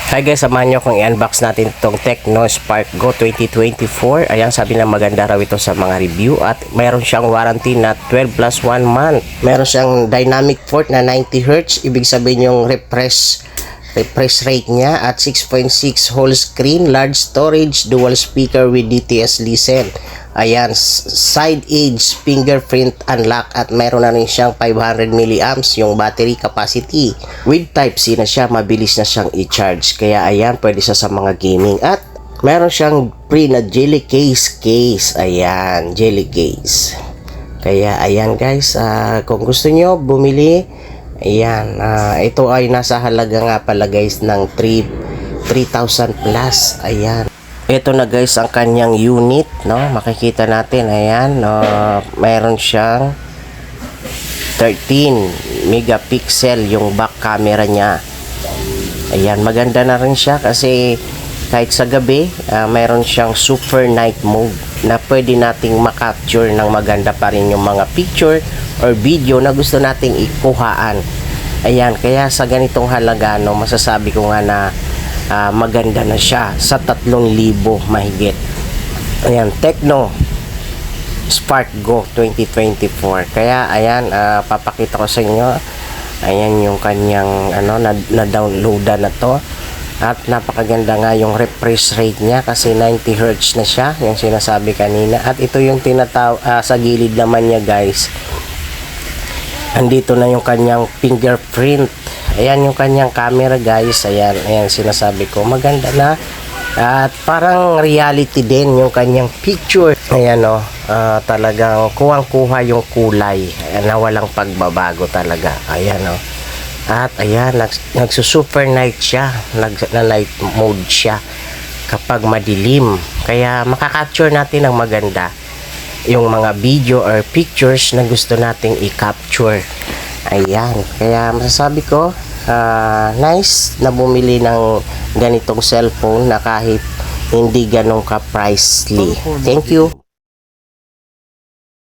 Hi guys, samahan nyo kung i-unbox natin itong Tecno Spark Go 2024. Ayan, sabi na maganda raw ito sa mga review at mayroon siyang warranty na 12 plus 1 month. Mayroon siyang dynamic port na 90Hz, ibig sabihin yung refresh rate niya at 6.6 whole screen, large storage, dual speaker with DTS listen. Ayan, side edge fingerprint unlock at mayroon na rin siyang 500 mAh yung battery capacity. With Type-C na siya, mabilis na siyang i-charge. Kaya ayan, pwede siya sa mga gaming at mayroon siyang free na jelly case. Ayan, jelly case. Kaya ayan guys, kung gusto nyo bumili, ayan, ito ay nasa halaga nga pala guys ng 3,000 plus. Ayan. Ito na guys ang kanyang unit, no? Makikita natin, ayan, mayroon siyang 13 megapixel yung back camera niya. Ayan, maganda na rin siya kasi kahit sa gabi, mayroon siyang super night mode na pwede nating makapture ng maganda pa rin yung mga picture or video na gusto nating ikuhaan. Ayan, kaya sa ganitong halaga, no, masasabi ko nga na maganda na siya sa 3,000 mahigit. Ayan, Tecno Spark Go 2024. Kaya ayan, papakita ko sa inyo. Ayan yung kanyang na-downloadan na to. At napakaganda nga yung refresh rate niya kasi 90Hz na siya, yung sinasabi kanina. At ito yung sa gilid naman niya guys. Andito na yung kanyang fingerprint. Ayan yung kanyang camera guys. Ayan sinasabi ko. Maganda na. At parang reality din yung kanyang picture. Ayan talagang kuwang-kuha yung kulay. Ayan, na walang pagbabago talaga. Ayan At ayan, nagsusuper night siya. Na-night mode siya kapag madilim. Kaya makakapture natin ng maganda yung mga video or pictures na gusto nating i-capture. Ayan, kaya masasabi ko nice na bumili ng ganitong cellphone na kahit hindi ganun ka pricely. Thank you.